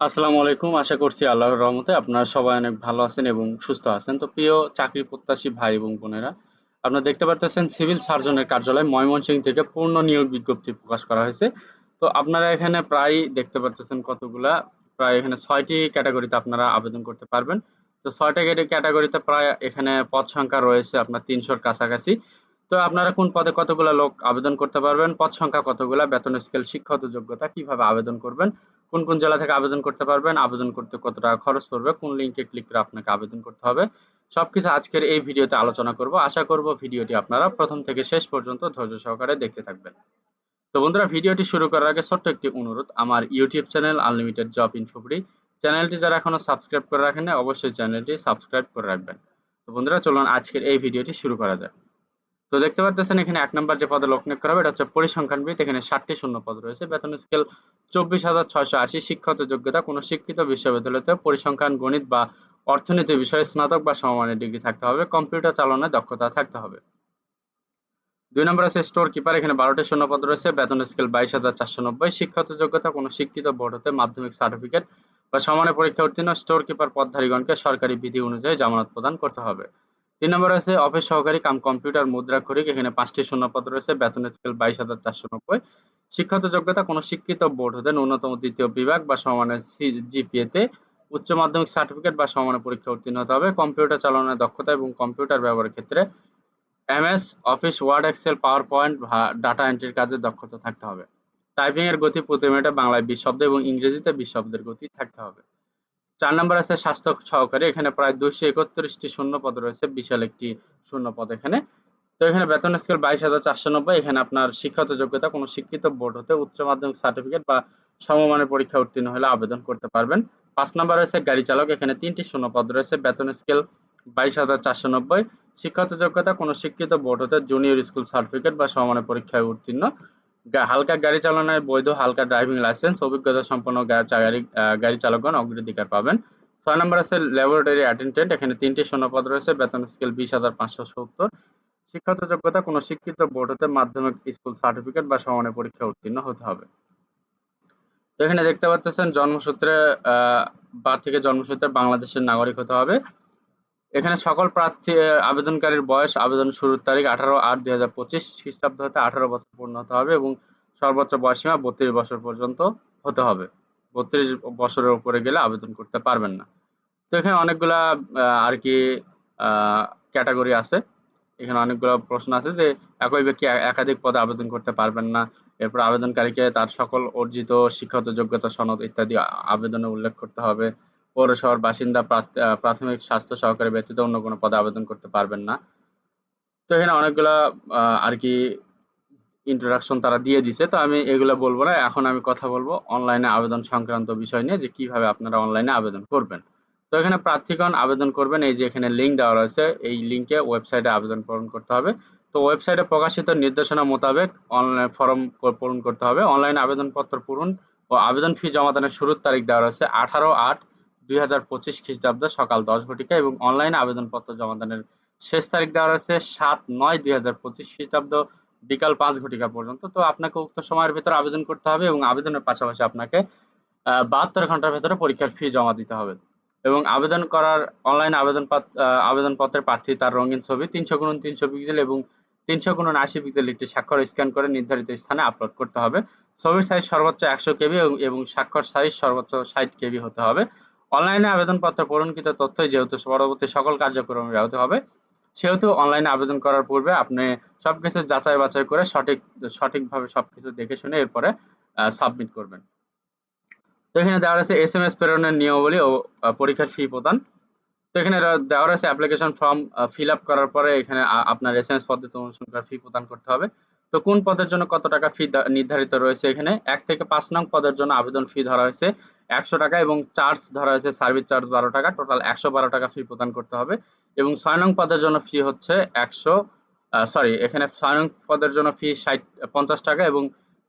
আসসালামু আলাইকুম। আশা করছি আল্লাহর রহমতে আপনারা সবাই অনেক ভালো আছেন এবং সুস্থ আছেন। তো প্রিয় চাকরি প্রত্যাশী ভাই এবং বোনেরা, আপনারা দেখতে পারতেছেন সিভিল সার্জনের কার্যালয় ময়মনসিংহ থেকে পূর্ণ নিয়োগ বিজ্ঞপ্তি প্রকাশ করা হয়েছে। তো আপনারা এখানে প্রায় দেখতে পারতেছেন কতগুলা, প্রায় এখানে ৬টি ক্যাটাগরিতে আপনারা আবেদন করতে পারবেন। তো ৬টা ক্যাটাগরিতে প্রায় এখানে পদ সংখ্যা রয়েছে আপনার ৩০০-র কাছাকাছি। তো আপনারা কোন পদে কতগুলা লোক আবেদন করতে পারবেন, পদ সংখ্যা কতগুলা, বেতন স্কেল, শিক্ষাগত যোগ্যতা, কিভাবে আবেদন করবেন, কোন কোন জেলা থেকে আবেদন করতে পারবেন, আবেদন করতে কত টাকা খরচ পড়বে, কোন লিঙ্কে ক্লিক করে আপনাকে আবেদন করতে হবে, সবকিছু আজকের এই ভিডিওতে আলোচনা করব। আশা করব ভিডিওটি আপনারা প্রথম থেকে শেষ পর্যন্ত ধৈর্য সহকারে দেখতে থাকবেন। তো বন্ধুরা, ভিডিওটি শুরু করার আগে ছোট্ট একটি অনুরোধ, আমার ইউটিউব চ্যানেল আনলিমিটেড জব ইনফোফ্রি চ্যানেলটি যারা এখনো সাবস্ক্রাইব করে রাখেন না, অবশ্যই চ্যানেলটি সাবস্ক্রাইব করে রাখবেন। তো বন্ধুরা, চলুন আজকের এই ভিডিওটি শুরু করা যাক। তো দেখতে পারতেছেন এখানে ১ নাম্বার যে পদে লোক নিয়োগ করা হবে এটা হচ্ছে পরিসংখ্যানবিদ। এখানে ৭টি শূন্য পদ রয়েছে। বেতন স্কেল ২৪,৬৮০। শিক্ষাগত যোগ্যতা কোনো শিক্ষিত বিশ্ববিদ্যালয়তে পরিসংখ্যান, গণিত বা অর্থনীতি বিষয়ে স্নাতক বা সমমানের ডিগ্রি থাকতে হবে। কম্পিউটার চালনায় দক্ষতা থাকতে হবে। ২ নম্বর আছে স্টোর কিপার। এখানে ১২টি শূন্য পদ রয়েছে। বেতন স্কেল ২২,৪৯০। শিক্ষাগত যোগ্যতা কোনো শিক্ষিত বোর্ড হতে মাধ্যমিক সার্টিফিকেট বা সমানের পরীক্ষা উত্তীর্ণ স্টোর কিপার পদধারীগণকে সরকারি বিধি অনুযায়ী জামানত প্রদান করতে হবে। ৩ নম্বরে আছে অফিস সহকারী কাম কম্পিউটার মুদ্রাক্ষরিক। এখানে ৫টি শূন্যপদ রয়েছে। বেতন স্কেল ২২,৪৯০। শিক্ষাগত যোগ্যতা কোনো শিক্ষিত বোর্ড হতে ন্যূনতম ২য় বিভাগ বা সমমানের জিপিএ তে উচ্চ মাধ্যমিক সার্টিফিকেট বা সমমানের পরীক্ষা উত্তীর্ণ হতে হবে। কম্পিউটার চালানোর দক্ষতা এবং কম্পিউটার ব্যবহারের ক্ষেত্রে এমএস অফিস, ওয়ার্ড, এক্সেল, পাওয়ার পয়েন্ট বা ডাটা এন্ট্রির কাজে দক্ষতা থাকতে হবে। টাইপিং এর গতি প্রতি মিনিটে বাংলায় ২০ শব্দ এবং ইংরেজিতে ২০ শব্দের গতি থাকতে হবে। ৪ নম্বর আছে স্বাস্থ্য সহকারী। এখানে প্রায় ২৩১টি শূন্য পদ রয়েছে। বিশাল একটি শূন্য পদ এখানে। তো এখানে বেতন স্কেল ২২,৪৯০। এখানে আপনার শিক্ষাগত যোগ্যতা কোনো শিক্ষিত বোর্ড হতে উচ্চ মাধ্যমিক সার্টিফিকেট বা সমমানের পরীক্ষা উত্তীর্ণ হলে আবেদন করতে পারবেন। ৫ নম্বর রয়েছে গাড়ি চালক। এখানে ৩টি শূন্য পদ রয়েছে। বেতন স্কেল ২২,৪৯০। শিক্ষাগত যোগ্যতা কোনো শিক্ষিত বোর্ড হতে জুনিয়র স্কুল সার্টিফিকেট বা সমমানের পরীক্ষায় উত্তীর্ণ। হালকা গাড়ি চালানোয় বৈধ হালকা ড্রাইভিং লাইসেন্স, অভিজ্ঞতা সম্পন্ন গাড়ি চালকগণ অগ্রাধিকার পাবেন। ৬ নম্বর আছে ল্যাবরেটরি অ্যাটেন্ডেন্ট। এখানে ৩টি শূন্যপদ রয়েছে। বেতন স্কেল ২০,৫৭০। শিক্ষাগত যোগ্যতা কোনো শিক্ষিত বোর্ড হতে মাধ্যমিক স্কুল সার্টিফিকেট বা সমমানের পরীক্ষা উত্তীর্ণ হতে হবে। তো এখানে দেখতে পাচ্ছেন জন্মসূত্রে বা থেকে জন্মসূত্রে বাংলাদেশের নাগরিক হতে হবে। এখানে সকল প্রার্থী আবেদনকারীর বয়স, আবেদন শুরুর তারিখ ১৮/৮/২০২৫ খ্রিস্টাব্দ হতে ১৮ বছর পূর্ণ হতে হবে এবং সর্বোচ্চ বয়সসীমা ৩২ বছর পর্যন্ত হতে হবে। ৩২ বছরের উপরে গেলে আবেদন করতে পারবেন না। তো এখানে অনেকগুলা আরকি আ ক্যাটেগরি আছে। এখানে অনেকগুলো প্রশ্ন আছে যে একই ব্যক্তি একাধিক পদে আবেদন করতে পারবেন না। এরপর আবেদনকারীকে তার সকল অর্জিত শিক্ষাগত যোগ্যতা সনদ ইত্যাদি আবেদনে উল্লেখ করতে হবে। পৌরসভার বাসিন্দা প্রাথমিক স্বাস্থ্য সহকারী ব্যতীত অন্য কোনো পদে আবেদন করতে পারবেন না। তো এখানে অনেকগুলা আরকি ইন্ট্রোডাকশন তারা দিয়ে দিছে। তো আমি এগুলা বলব না। এখন আমি কথা বলব অনলাইনে আবেদন সংক্রান্ত বিষয় নিয়ে যে কিভাবে আপনারা অনলাইনে আবেদন করবেন। তো এখানে প্রার্থীগণ আবেদন করবেন, এই যে এখানে লিঙ্ক দেওয়া রয়েছে, এই লিঙ্কে ওয়েবসাইটে আবেদন পূরণ করতে হবে। তো ওয়েবসাইটে প্রকাশিত নির্দেশনা মোতাবেক অনলাইন ফরম পূরণ করতে হবে। অনলাইনে আবেদনপত্র পূরণ ও আবেদন ফি জমাদানের শুরুর তারিখ দেওয়া রয়েছে ১৮/৮/২০২৫ খ্রিস্টাব্দ সকাল ১০ ঘটিকা এবং অনলাইনে আবেদনপত্র জমাদানের শেষ তারিখ দেওয়া রয়েছে ৭/৯/২০২৫ খ্রিস্টাব্দ বিকাল ৫ ঘটিকা পর্যন্ত। তো আপনাকে উক্ত সময়ের ভেতরে আবেদন করতে হবে এবং আবেদনের পাশাপাশি আপনাকে ৭২ ঘন্টার ভেতরে পরীক্ষার ফি জমা দিতে হবে। এবং আবেদন করার অনলাইন আবেদনপত্রের প্রার্থী তার রঙিন ছবি ৩০০x৩০০ পিক্সেল এবং ৩০০x৮০ পিক্সেল একটি স্বাক্ষর স্ক্যান করে নির্ধারিত স্থানে আপলোড করতে হবে। ছবির সাইজ সর্বোচ্চ ১০০ কেবি এবং স্বাক্ষর সাইজ সর্বোচ্চ ৬০ কেবি হতে হবে। অনলাইনে আবেদনপত্র পূরণকৃত তথ্যই যেহেতু পরবর্তী সকল কার্যক্রমে ব্যবহৃত হবে, সেহেতু অনলাইনে আবেদন করার পূর্বে আপনি সবকিছু যাচাই বাছাই করে সঠিকভাবে সবকিছু দেখে শুনে এরপরে সাবমিট করবেন। তো এখানে দেওয়া রয়েছে এসএমএস প্রেরণের নিয়মাবলী ও পরীক্ষার ফি প্রদান। তো এখানে দেওয়া রয়েছে অ্যাপ্লিকেশন ফর্ম ফিল আপ করার পরে এখানে আপনার এসএমএস পদ্ধতি অনুসরণ করে ফি প্রদান করতে হবে। তো কোন পদের জন্য কত টাকা ফি নির্ধারিত রয়েছে, এখানে ১ থেকে ৫ নং পদের জন্য আবেদন ফি ধরা হয়েছে ১০০ টাকা এবং চার্জ ধরা হয়েছে সার্ভিস চার্জ ১২ টাকা, টোটাল ১১২ টাকা ফি প্রদান করতে হবে। এবং ৬ নং পদের জন্য ফি হচ্ছে ১০০ এখানে ৬ নং পদের জন্য ফি ৫০ টাকা এবং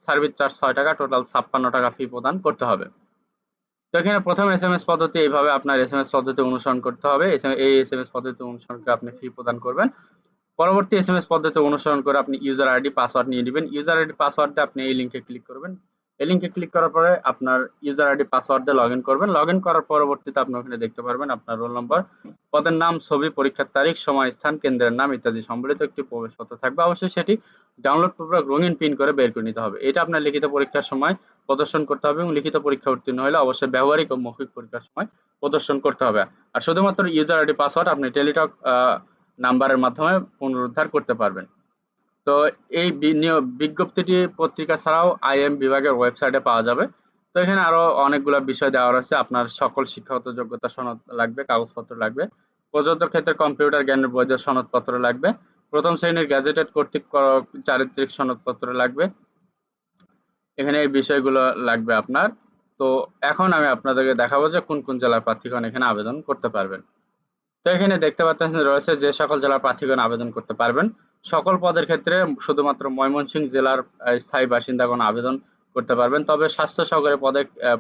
সার্ভিস চার্জ ৬ টাকা, টোটাল ৫৬ টাকা ফি প্রদান করতে হবে। তো এখানে প্রথম এসএমএস পদ্ধতি, এইভাবে আপনার এসএমএস পদ্ধতি অনুসরণ করতে হবে। এই এসএমএস পদ্ধতি অনুসরণ করে আপনি ফি প্রদান করবেন। পরবর্তী এসএমএস পদ্ধতি অনুসরণ করে আপনি ইউজার আইডি পাসওয়ার্ড নিয়ে নেবেন। ইউজার আইডি পাসওয়ার্ড দিয়ে আপনি এই লিঙ্কে ক্লিক করবেন। এই লিঙ্কে ক্লিক করার পরে আপনার ইউজার আইডি পাসওয়ার্ড দিয়ে লগ ইন করবেন। লগ ইন করার পরবর্তীতে আপনি ওখানে দেখতে পারবেন আপনার রোল নম্বর, পদের নাম, ছবি, পরীক্ষার তারিখ, সময়, স্থান, কেন্দ্রের নাম ইত্যাদি সম্বলিত একটি প্রবেশপত্র থাকবে। অবশ্যই সেটি ডাউনলোড পূর্বক রঙিন প্রিন্ট করে বের করে নিতে হবে। এটা আপনার লিখিত পরীক্ষার সময় প্রদর্শন করতে হবে এবং লিখিত পরীক্ষা উত্তীর্ণ হলে অবশ্যই ব্যবহারিক ও মৌখিক পরীক্ষার সময় প্রদর্শন করতে হবে। আর শুধুমাত্র ইউজার আইডি পাসওয়ার্ড আপনি টেলিটক নাম্বারের মাধ্যমে পুনরুদ্ধার করতে পারবেন। তো এই বিজ্ঞপ্তিটি পত্রিকা ছাড়াও আইএম বিভাগের ওয়েবসাইটে পাওয়া যাবে। তো এখানে আরো অনেকগুলো বিষয় দেওয়া রয়েছে। আপনার সকল শিক্ষাগত যোগ্যতা সনদ লাগবে, কাগজপত্র লাগবে, প্রযোজ্য ক্ষেত্রে কম্পিউটার জ্ঞানের বৈধ সনদপত্র লাগবে, প্রথম শ্রেণীর গ্যাজেটেড কর্তৃক চারিত্রিক সনদপত্র লাগবে। এখানে এই বিষয়গুলো লাগবে আপনার। তো এখন আমি আপনাদেরকে দেখাবো যে কোন কোন জেলার প্রার্থীগণ এখানে আবেদন করতে পারবেন। তো এখানে দেখতে পাচ্ছেন রয়েছে যে সকল জেলার প্রার্থীগণ আবেদন করতে পারবেন। সকল পদের ক্ষেত্রে শুধুমাত্র ময়মনসিংহ জেলার স্থায়ী বাসিন্দাগণ আবেদন করতে পারবেন। তবে স্বাস্থ্য সহকারী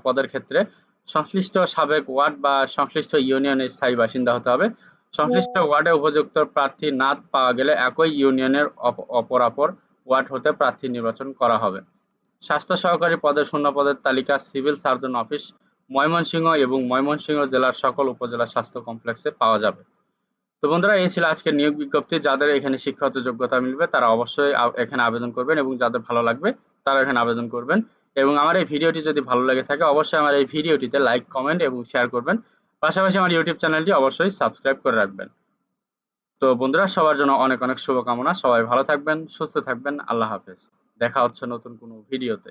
পদের ক্ষেত্রে সংশ্লিষ্ট সাবেক ওয়ার্ড বা সংশ্লিষ্ট ইউনিয়নের স্থায়ী বাসিন্দা হতে হবে। সংশ্লিষ্ট ওয়ার্ডে উপযুক্ত প্রার্থী না পাওয়া গেলে একই ইউনিয়নের অপরাপর ওয়ার্ড হতে প্রার্থী নির্বাচন করা হবে। স্বাস্থ্য সহকারী পদে শূন্য পদের তালিকা সিভিল সার্জন অফিস, ময়মনসিংহ এবং ময়মনসিংহ জেলার সকল উপজেলা স্বাস্থ্য কমপ্লেক্সে পাওয়া যাবে। তো বন্ধুরা, এই ছিল আজকের নিয়োগ বিজ্ঞপ্তি। যাদের এখানে শিক্ষাগত যোগ্যতা মিলবে তারা অবশ্যই এখানে আবেদন করবেন এবং যাদের ভালো লাগবে তারা এখানে আবেদন করবেন। এবং আমার এই ভিডিওটি যদি ভালো লেগে থাকে অবশ্যই আমার এই ভিডিওটিতে লাইক, কমেন্ট এবং শেয়ার করবেন। পাশাপাশি আমার ইউটিউব চ্যানেলটি অবশ্যই সাবস্ক্রাইব করে রাখবেন। তো বন্ধুরা, সবার জন্য অনেক অনেক শুভকামনা। সবাই ভালো থাকবেন, সুস্থ থাকবেন। আল্লাহ হাফেজ। দেখা হচ্ছে নতুন কোনো ভিডিওতে।